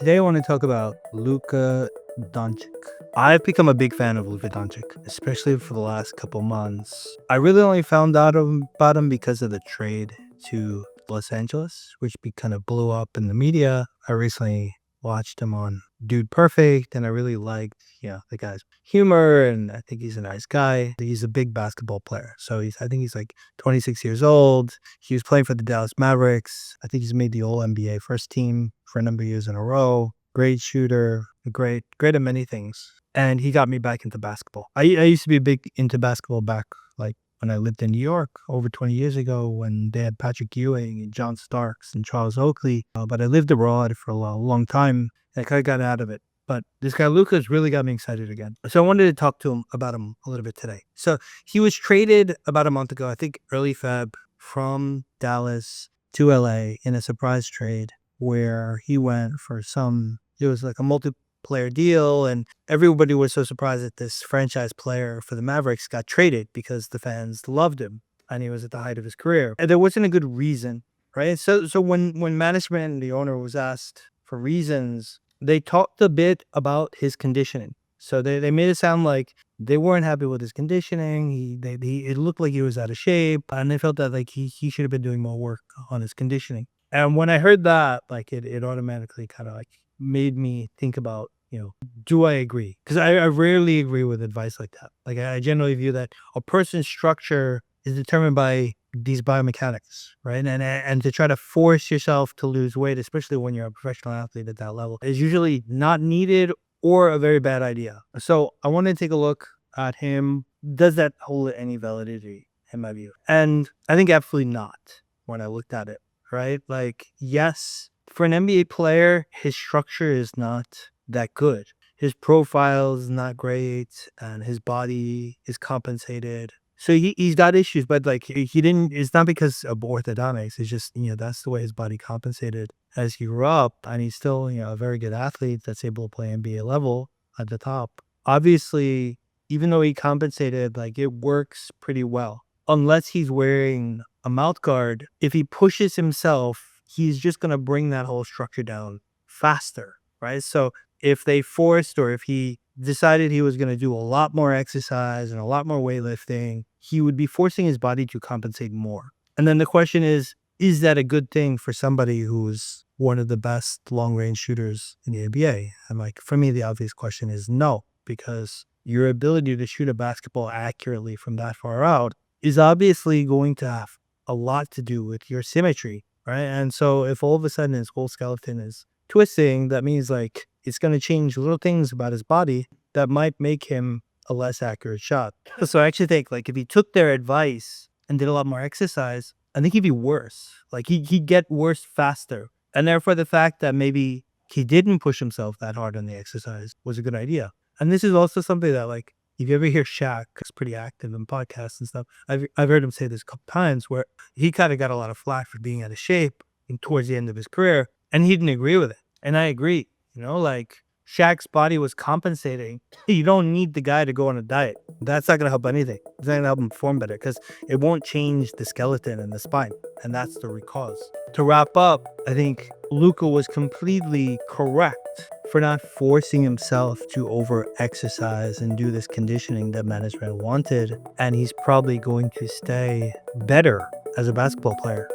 Today I want to talk about Luka Dončić. I've become a big fan of Luka Dončić, especially for the last couple months. I really only found out about him because of the trade to Los Angeles, which kind of blew up in the media. I recently watched him on Dude Perfect, and I really liked, the guy's humor, and I think he's a nice guy. He's a big basketball player. So I think he's like 26 years old. He was playing for the Dallas Mavericks. I think he's made the All-NBA first team for a number of years in a row. Great shooter, great at many things. And he got me back into basketball. I used to be big into basketball back like when I lived in New York over 20 years ago when they had Patrick Ewing and John Starks and Charles Oakley. But I lived abroad for a long time and I kind of got out of it. But this guy Luka's really got me excited again. So I wanted to talk to him about him a little bit today. So he was traded about a month ago, I think early Feb, from Dallas to LA in a surprise trade where he went for it was like a multiplayer deal, and everybody was so surprised that this franchise player for the Mavericks got traded because the fans loved him and he was at the height of his career. And there wasn't a good reason, right? So when management and the owner was asked for reasons, they talked a bit about his conditioning. So they made it sound like they weren't happy with his conditioning. It looked like he was out of shape, and they felt that like he should have been doing more work on his conditioning. And when I heard that, like it automatically kind of like made me think about, do I agree? Because I rarely agree with advice like that. Like I generally view that a person's structure is determined by these biomechanics, right? And to try to force yourself to lose weight, especially when you're a professional athlete at that level, is usually not needed or a very bad idea. So I want to take a look at him. Does that hold any validity in my view? And I think absolutely not when I looked at it, right? Like, yes, for an NBA player, his structure is not that good. His profile is not great and his body is compensated. So he's got issues, but like it's not because of orthodontics. It's just, that's the way his body compensated as he grew up. And he's still, a very good athlete that's able to play NBA level at the top. Obviously, even though he compensated, like it works pretty well. Unless he's wearing a mouth guard, if he pushes himself, he's just going to bring that whole structure down faster, right? So if they forced or if he decided he was going to do a lot more exercise and a lot more weightlifting, he would be forcing his body to compensate more. And then the question is that a good thing for somebody who's one of the best long-range shooters in the NBA? And like, for me, the obvious question is no, because your ability to shoot a basketball accurately from that far out is obviously going to have a lot to do with your symmetry, right? And so if all of a sudden his whole skeleton is twisting, that means like it's going to change little things about his body that might make him a less accurate shot. So I actually think like if he took their advice and did a lot more exercise, I think he'd be worse. Like he'd get worse faster. And therefore the fact that maybe he didn't push himself that hard on the exercise was a good idea. And this is also something that like, if you ever hear Shaq, who's pretty active in podcasts and stuff, I've heard him say this a couple times where he kind of got a lot of flack for being out of shape towards the end of his career, and he didn't agree with it. And I agree, like Shaq's body was compensating. You don't need the guy to go on a diet. That's not going to help anything. It's not going to help him perform better because it won't change the skeleton and the spine. And that's the root cause. To wrap up, I think Luka was completely correct for not forcing himself to over-exercise and do this conditioning that management wanted. And he's probably going to stay better as a basketball player.